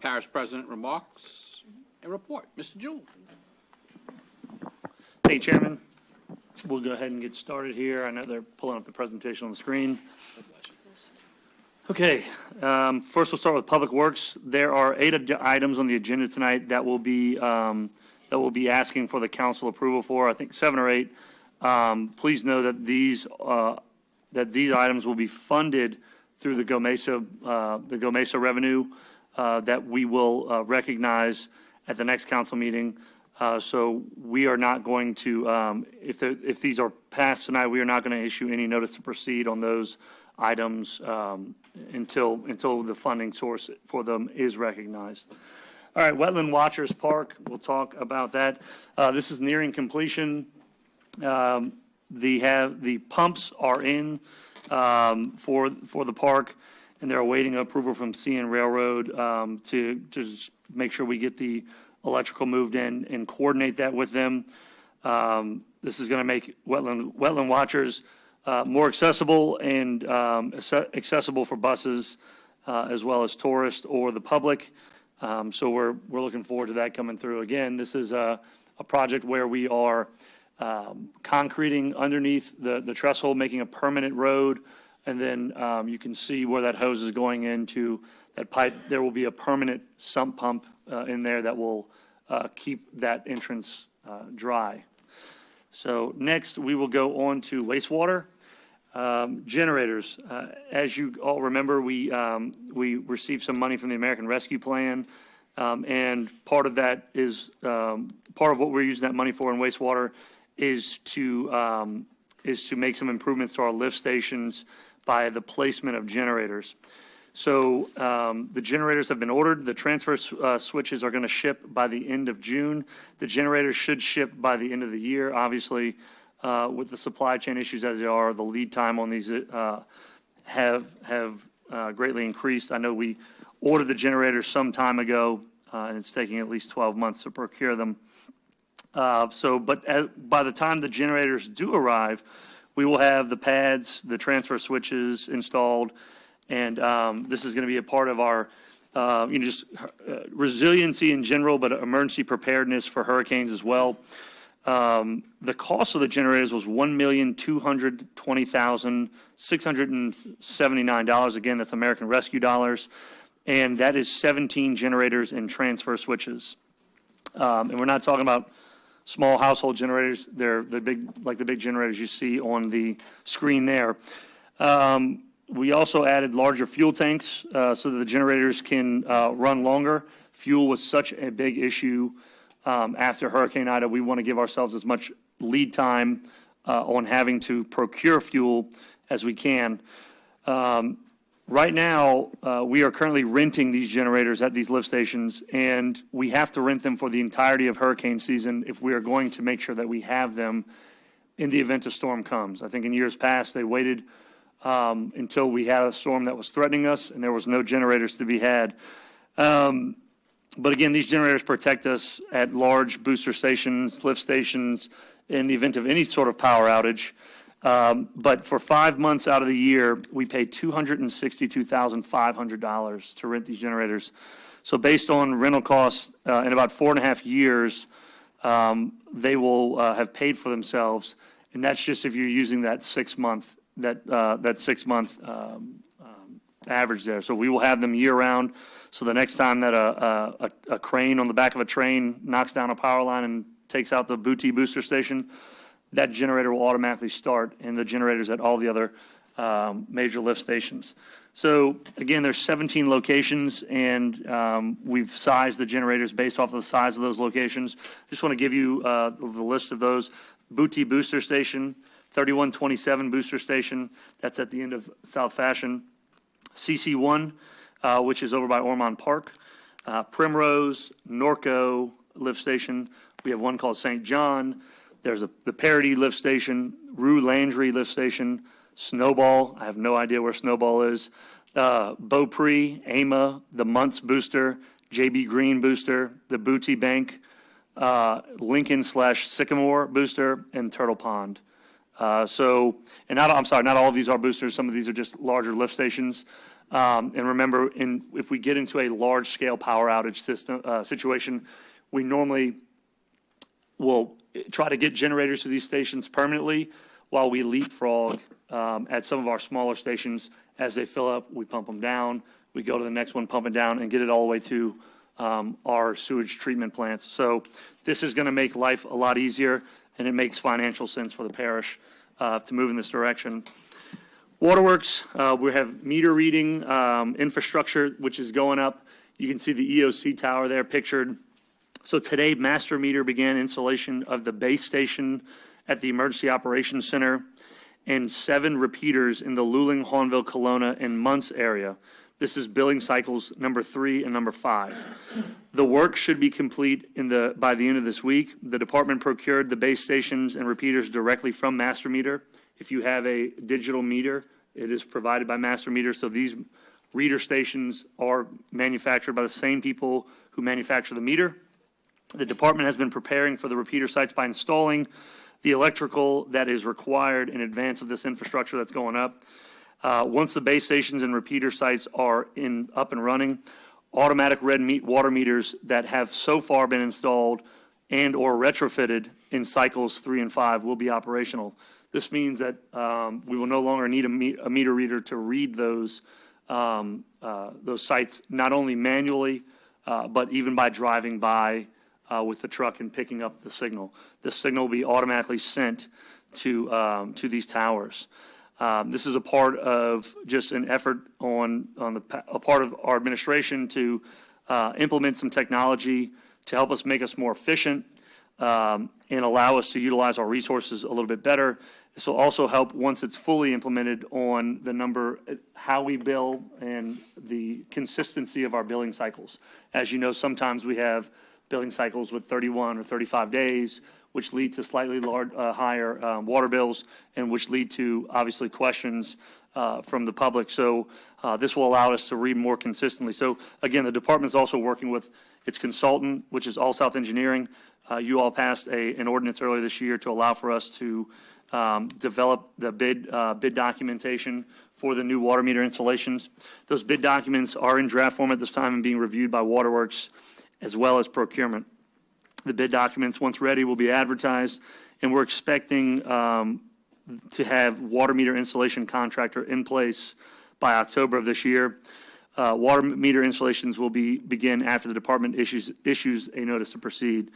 Parish President remarks and report. Mr. Jewell. Thank you, Chairman. We'll go ahead and get started here. I know they're pulling up the presentation on the screen. Okay, first we'll start with Public Works. There are 8 items on the agenda tonight that will be asking for the council approval for. I think 7 or 8. Please know that these items will be funded through the GOMESA revenue that we will recognize at the next council meeting. So we are not going to, if these are passed tonight, we are not going to issue any notice to proceed on those items until the funding source for them is recognized. All right, Wetland Watchers Park, we'll talk about that. This is nearing completion. The pumps are in for the park, and they're awaiting approval from CN Railroad to just make sure we get the electrical moved in and coordinate that with them. This is going to make Wetland Watchers more accessible and accessible for buses as well as tourists or the public. So we're looking forward to that coming through. Again, this is a project where we are concreting underneath the trestle, making a permanent road, and then you can see where that hose is going into that pipe. There will be a permanent sump pump in there that will keep that entrance dry. So next we will go on to wastewater. Generators. As you all remember, we received some money from the American Rescue Plan, and part of that is part of what we're using that money for in wastewater is to make some improvements to our lift stations by the placement of generators. So the generators have been ordered. The transfer switches are going to ship by the end of June. The generators should ship by the end of the year. Obviously, with the supply chain issues as they are, the lead time on these have greatly increased. I know we ordered the generators some time ago, and it's taking at least 12 months to procure them. By the time the generators do arrive, we will have the pads, the transfer switches installed, and this is going to be a part of our resiliency in general, but emergency preparedness for hurricanes as well. The cost of the generators was $1,220,679. Again, that's American Rescue dollars, and that is 17 generators and transfer switches. And we're not talking about small household generators. They're the big generators you see on the screen there. We also added larger fuel tanks so that the generators can run longer. Fuel was such a big issue after Hurricane Ida. We want to give ourselves as much lead time on having to procure fuel as we can. Right now, we are currently renting these generators at these lift stations, and we have to rent them for the entirety of hurricane season if we are going to make sure that we have them in the event a storm comes. I think in years past, they waited until we had a storm that was threatening us, and there was no generators to be had. But again, these generators protect us at large booster stations, lift stations, in the event of any sort of power outage. But for 5 months out of the year, we pay $262,500 to rent these generators. So based on rental costs, in about 4.5 years, they will have paid for themselves, and that's just if you're using that 6 month average there. So we will have them year round. So the next time that a crane on the back of a train knocks down a power line and takes out the booster station, that generator will automatically start, and the generators at all the other major lift stations. So again, there's 17 locations, and we've sized the generators based off of the size of those locations. Just want to give you the list of those. Booty Booster Station, 3127 Booster Station, that's at the end of South Fashion. CC1, which is over by Ormond Park. Primrose, Norco lift station. We have one called St. John. There's the Parody lift station, Rue Landry lift station, Snowball. I have no idea where Snowball is. Beaupre, AMA, the Muntz Booster, JB Green Booster, the Booty Bank, Lincoln/Sycamore Booster, and Turtle Pond. Not all of these are boosters. Some of these are just larger lift stations. And remember, if we get into a large-scale power outage situation, we normally will try to get generators to these stations permanently while we leapfrog at some of our smaller stations. As they fill up, we pump them down. We go to the next one, pump it down, and get it all the way to our sewage treatment plants. So this is going to make life a lot easier, and it makes financial sense for the parish to move in this direction. Waterworks, we have meter reading infrastructure, which is going up. You can see the EOC tower there pictured. So today, Master Meter began installation of the base station at the Emergency Operations Center and 7 repeaters in the Luling, Hawnville, Kelowna, and Muntz area. This is billing cycles number 3 and number 5. The work should be complete by the end of this week. The department procured the base stations and repeaters directly from Master Meter. If you have a digital meter, it is provided by Master Meter. So these reader stations are manufactured by the same people who manufacture the meter. The department has been preparing for the repeater sites by installing the electrical that is required in advance of this infrastructure that's going up. Once the base stations and repeater sites are up and running, automatic red water meters that have so far been installed and or retrofitted in cycles 3 and 5 will be operational. This means that we will no longer need a meter reader to read those sites, not only manually, but even by driving by with the truck and picking up the signal. The signal will be automatically sent to these towers. This is a part of just an effort on a part of our administration to implement some technology to help us make us more efficient and allow us to utilize our resources a little bit better. This will also help once it's fully implemented on the number, how we bill and the consistency of our billing cycles. As you know, sometimes we have billing cycles with 31 or 35 days, which lead to slightly higher water bills and which lead to, obviously, questions from the public. So this will allow us to read more consistently. So, again, the department is also working with its consultant, which is All South Engineering. You all passed an ordinance earlier this year to allow for us to develop the bid documentation for the new water meter installations. Those bid documents are in draft form at this time and being reviewed by Waterworks as well as procurement. The bid documents, once ready, will be advertised, and we're expecting to have water meter installation contractor in place by October of this year. Water meter installations will begin after the department issues a notice to proceed.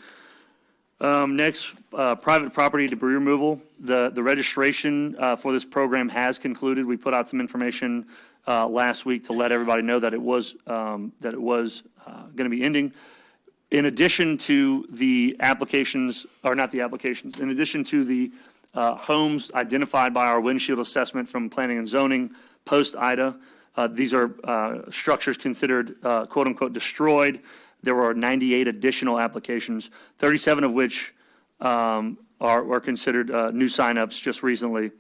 Next, private property debris removal. The registration for this program has concluded. We put out some information last week to let everybody know that it was going to be ending. In addition to the applications, or not the applications, in addition to the homes identified by our windshield assessment from planning and zoning post-IDA, these are structures considered quote-unquote destroyed. There were 98 additional applications, 37 of which were considered new signups just recently.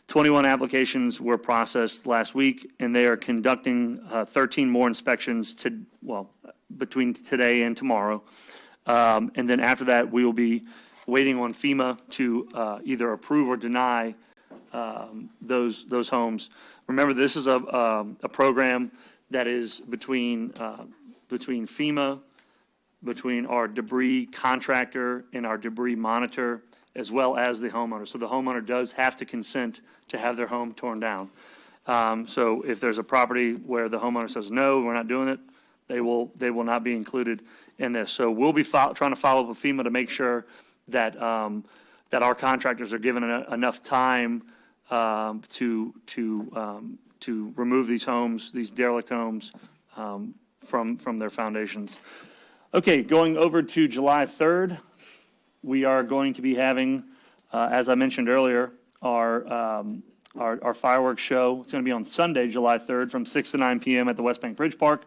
21 applications were processed last week, and they are conducting 13 more inspections between today and tomorrow. And then after that, we will be waiting on FEMA to either approve or deny those homes. Remember, this is a program that is between FEMA, between our debris contractor and our debris monitor, as well as the homeowner. So the homeowner does have to consent to have their home torn down. So if there's a property where the homeowner says, no, we're not doing it, they will not be included in this. So we'll be trying to follow up with FEMA to make sure that that our contractors are given enough time to remove these homes, these derelict homes, from their foundations. Okay, going over to July 3rd, we are going to be having, as I mentioned earlier, our fireworks show. It's going to be on Sunday, July 3rd, from 6 to 9 p.m. at the West Bank Bridge Park.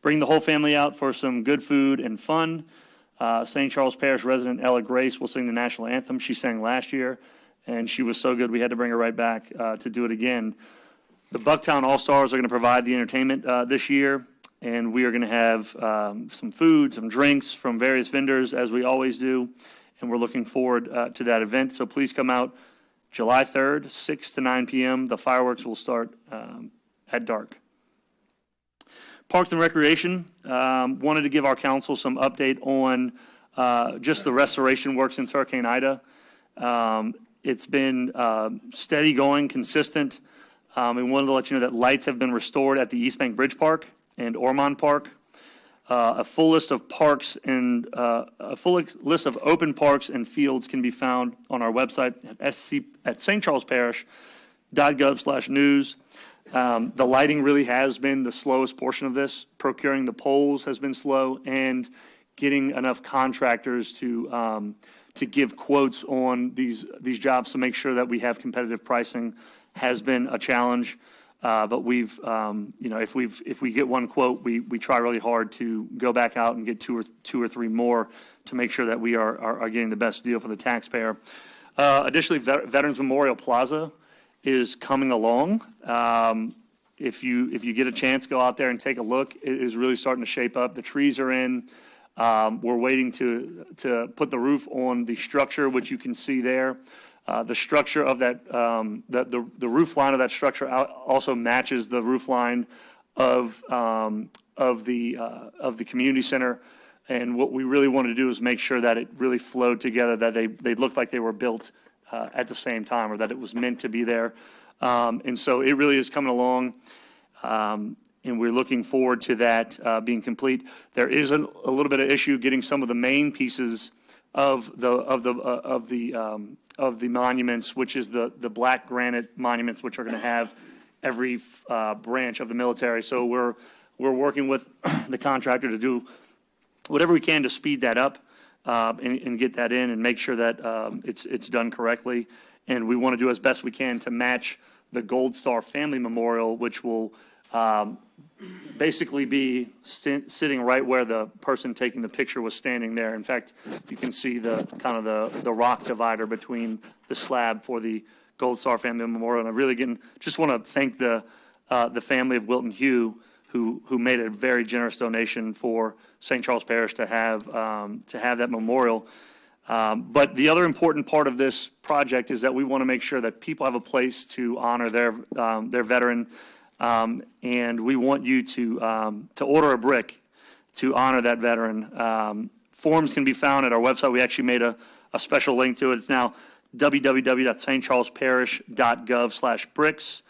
Bring the whole family out for some good food and fun. St. Charles Parish resident Ella Grace will sing the national anthem. She sang last year, and she was so good we had to bring her right back to do it again. The Bucktown All-Stars are going to provide the entertainment this year, and we are going to have some food, some drinks from various vendors, as we always do, and we're looking forward to that event. So please come out July 3rd, 6 to 9 p.m. The fireworks will start at dark. Parks and Recreation, wanted to give our council some update on just the restoration work since Hurricane Ida. It's been steady going, consistent. We wanted to let you know that lights have been restored at the East Bank Bridge Park and Ormond Park. A full list of parks and a full list of open parks and fields can be found on our website at stcharlesparish.gov/news. The lighting really has been the slowest portion of this. Procuring the poles has been slow, and getting enough contractors to give quotes on these jobs to make sure that we have competitive pricing has been a challenge. But we've, if we get one quote, we try really hard to go back out and get two or three more to make sure that we are getting the best deal for the taxpayer. Additionally, Veterans Memorial Plaza is coming along. If you get a chance, go out there and take a look. It is really starting to shape up. The trees are in. We're waiting to put the roof on the structure, which you can see there. The structure of that, the roof line of that structure also matches the roof line of the community center. And what we really wanted to do is make sure that it really flowed together, that they looked like they were built at the same time, or that it was meant to be there. And so it really is coming along. And we're looking forward to that being complete. There is a little bit of issue getting some of the main pieces of the monuments, which is the black granite monuments, which are going to have every branch of the military. So we're working with the contractor to do whatever we can to speed that up and get that in and make sure that it's done correctly. And we want to do as best we can to match the Gold Star Family Memorial, which will basically be sitting right where the person taking the picture was standing there. In fact, you can see the kind of the rock divider between the slab for the Gold Star Family Memorial. And I really just want to thank the family of Wilton Hugh, who made a very generous donation for St. Charles Parish to have that memorial. But the other important part of this project is that we want to make sure that people have a place to honor their veteran. And we want you to order a brick to honor that veteran. Forms can be found at our website. We actually made a special link to it. It's now www.stcharlesparish.gov/bricks.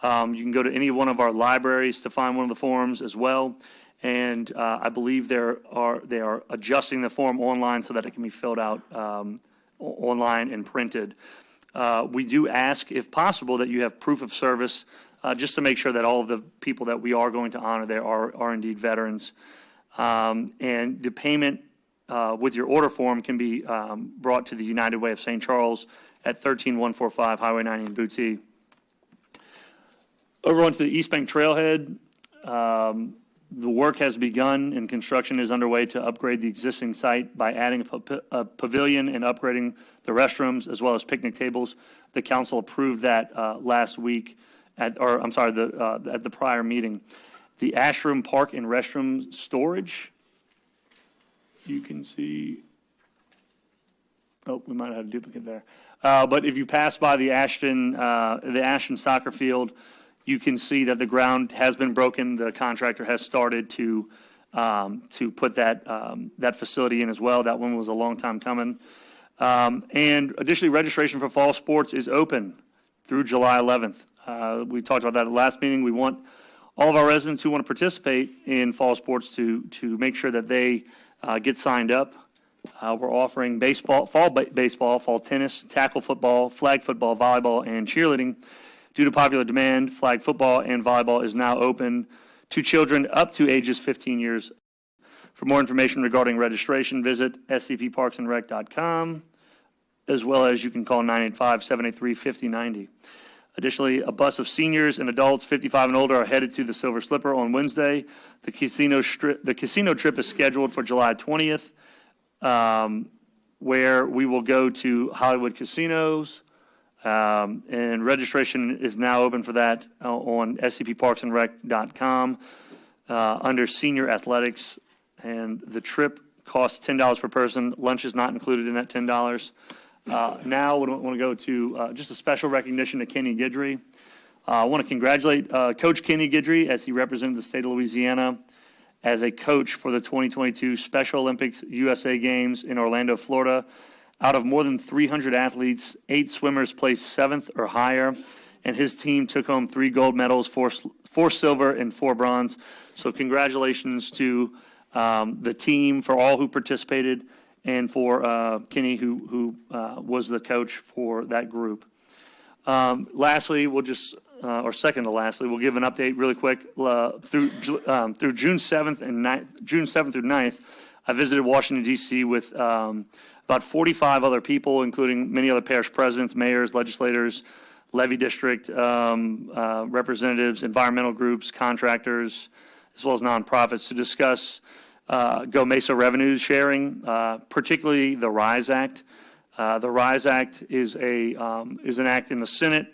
You can go to any one of our libraries to find one of the forms as well. And I believe they are adjusting the form online so that it can be filled out online and printed. We do ask, if possible, that you have proof of service, just to make sure that all of the people that we are going to honor there are indeed veterans. And the payment with your order form can be brought to the United Way of St. Charles at 13145 Highway 90 in Boothee. Over onto the East Bank Trailhead, the work has begun and construction is underway to upgrade the existing site by adding a pavilion and upgrading the restrooms as well as picnic tables. The council approved that last week at the prior meeting. The Ashroom Park and Restroom Storage, you can see, we might have had a duplicate there. But if you pass by the Ashton soccer field, you can see that the ground has been broken. The contractor has started to put that facility in as well. That one was a long time coming. And additionally, registration for fall sports is open through July 11th. We talked about that at the last meeting. We want all of our residents who want to participate in fall sports to make sure that they get signed up. We're offering fall baseball, fall tennis, tackle football, flag football, volleyball, and cheerleading. Due to popular demand, flag football and volleyball is now open to children up to ages 15 years. For more information regarding registration, visit scpparksandrec.com, as well as you can call 985-783-5090. Additionally, a bus of seniors and adults 55 and older are headed to the Silver Slipper on Wednesday. The casino trip is scheduled for July 20th, where we will go to Hollywood Casinos. And registration is now open for that on scpparksandrec.com under senior athletics. And the trip costs $10 per person. Lunch is not included in that $10. Now we want to go to just a special recognition to Kenny Guidry. I want to congratulate Coach Kenny Guidry as he represented the state of Louisiana as a coach for the 2022 Special Olympics USA Games in Orlando, Florida. Out of more than 300 athletes, 8 swimmers placed 7th or higher, and his team took home 3 gold medals, 4 silver, and 4 bronze. So congratulations to the team, for all who participated, and for Kenny, who was the coach for that group. Lastly, we'll just, or second to lastly, we'll give an update really quick. Through June 7th through 9th, I visited Washington, D.C. with about 45 other people, including many other parish presidents, mayors, legislators, levy district representatives, environmental groups, contractors, as well as nonprofits, to discuss Go Mesa revenue sharing, particularly the RISE Act. The RISE Act is an act in the Senate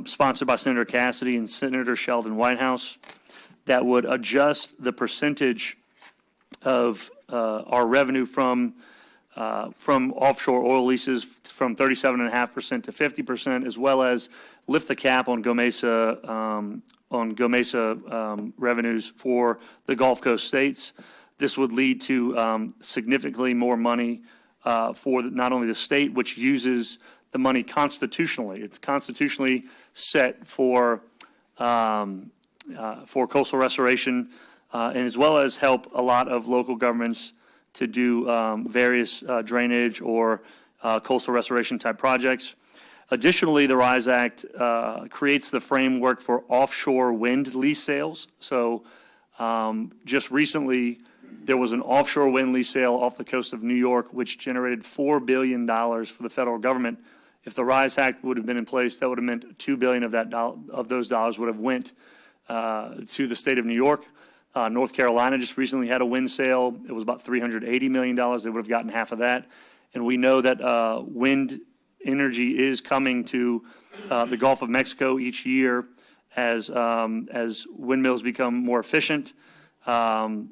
sponsored by Senator Cassidy and Senator Sheldon Whitehouse that would adjust the percentage of our revenue from offshore oil leases from 37.5% to 50%, as well as lift the cap on Go Mesa revenues for the Gulf Coast states. This would lead to significantly more money for not only the state, which uses the money constitutionally. It's constitutionally set for coastal restoration, and as well as help a lot of local governments to do various drainage or coastal restoration type projects. Additionally, the RISE Act creates the framework for offshore wind lease sales. So just recently, there was an offshore wind lease sale off the coast of New York, which generated $4 billion for the federal government. If the RISE Act would have been in place, that would have meant $2 billion of those dollars would have went to the state of New York. North Carolina just recently had a wind sale. It was about $380 million. They would have gotten half of that. And we know that wind energy is coming to the Gulf of Mexico each year as windmills become more efficient. The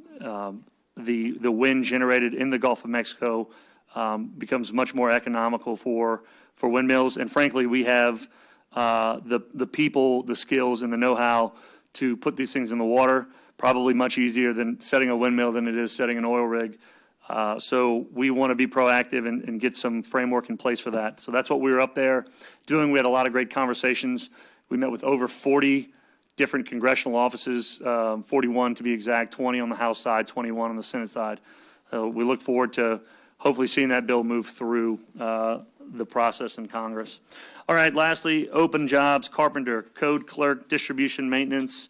wind generated in the Gulf of Mexico becomes much more economical for windmills. And frankly, we have the people, the skills, and the know-how to put these things in the water. Probably much easier than setting a windmill than it is setting an oil rig. So we want to be proactive and get some framework in place for that. So that's what we were up there doing. We had a lot of great conversations. We met with over 40 different congressional offices, 41 to be exact, 20 on the House side, 21 on the Senate side. We look forward to hopefully seeing that bill move through the process in Congress. All right, lastly, open jobs: carpenter, code clerk, distribution, maintenance,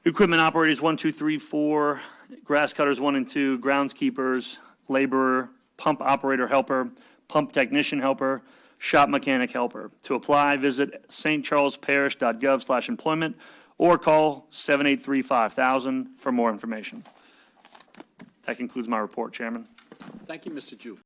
equipment operators 1, 2, 3, 4, grass cutters 1 and 2, groundskeepers, laborer, pump operator helper, pump technician helper, shop mechanic helper. To apply, visit stcharlesparish.gov/employment or call 783-5000 for more information. That concludes my report, Chairman. Thank you, Mr. Jewell.